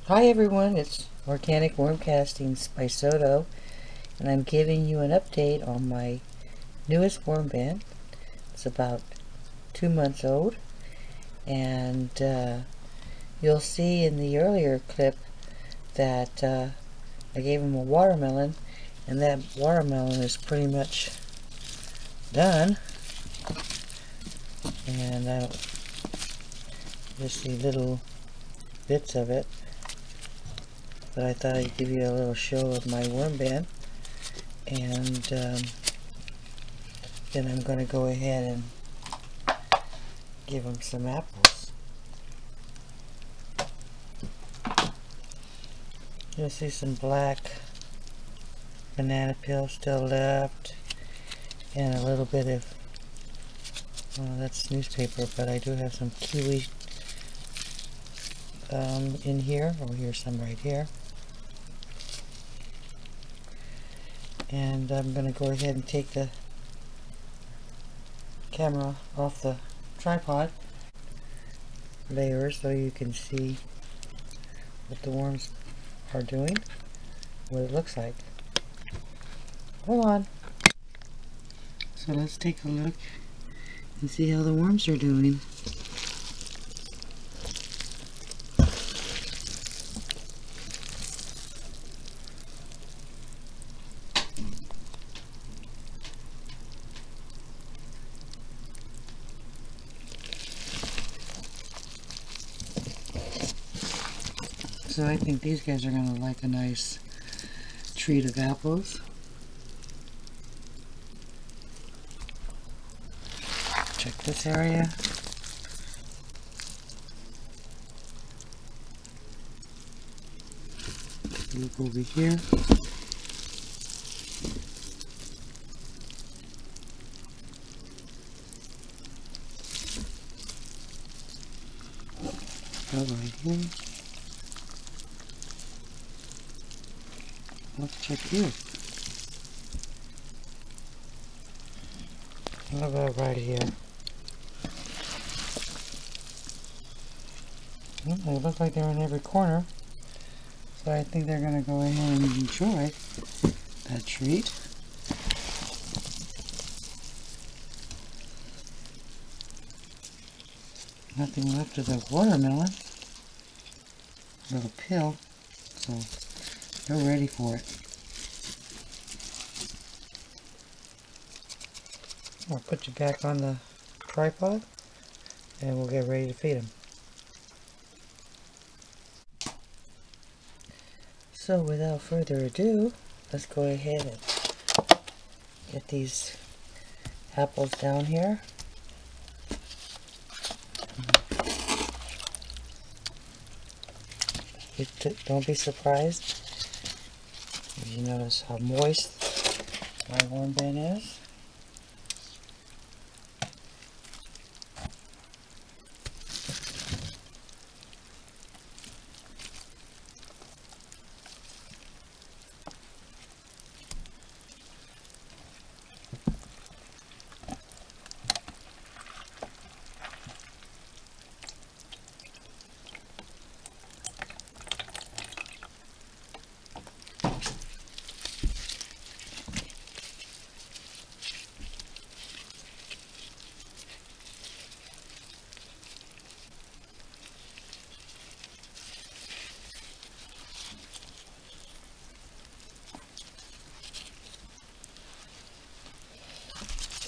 Hi everyone, it's Organic Worm Castings by SOTO, and I'm giving you an update on my newest worm bin. It's about 2 months old, and you'll see in the earlier clip that I gave him a watermelon, and that watermelon is pretty much done, and I don't just see little bits of it, but I thought I'd give you a little show of my worm bin. And then I'm going to go ahead and give them some apples. You'll see some black banana peel still left, and a little bit of, well, that's newspaper, but I do have some kiwi in here. Oh, here's some right here. And I'm going to go ahead and take the camera off the tripod layer so you can see what the worms are doing, what it looks like. Hold on. So let's take a look and see how the worms are doing. So I think these guys are going to like a nice treat of apples. Check this area. Look over here. Right here. Let's check here. What about right here? Well, they look like they're in every corner. So I think they're going to go ahead and enjoy that treat. Nothing left of the watermelon. Little peel. So they're ready for it. I'll put you back on the tripod and we'll get ready to feed them. So without further ado, let's go ahead and get these apples down here. Don't be surprised if you notice how moist my worm bin is.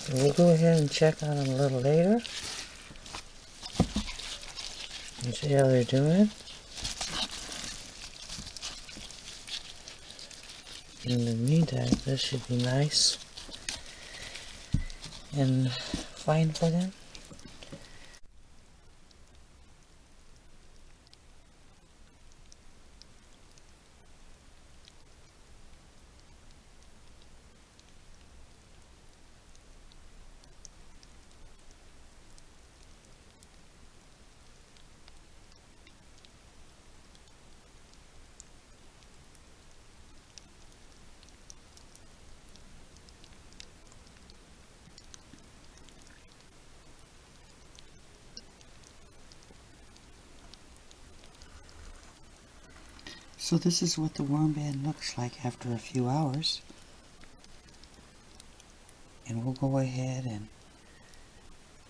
So we'll go ahead and check on them a little later and see how they're doing. In the meantime, this should be nice and fine for them. So this is what the worm band looks like after a few hours. And we'll go ahead and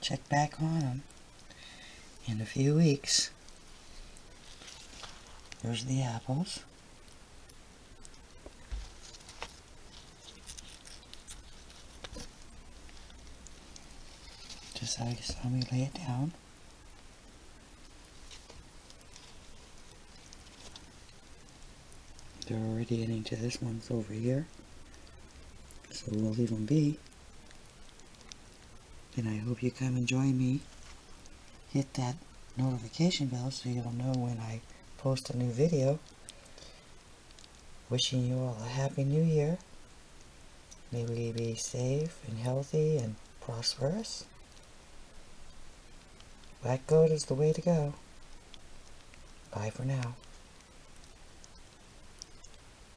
check back on them in a few weeks. Here's the apples. Just how you saw me lay it down. They're already getting to this one's over here, so we'll leave them be. And I hope you come and join me. Hit that notification bell so you'll know when I post a new video. Wishing you all a happy new year. May we be safe and healthy and prosperous. Black gold is the way to go. Bye for now.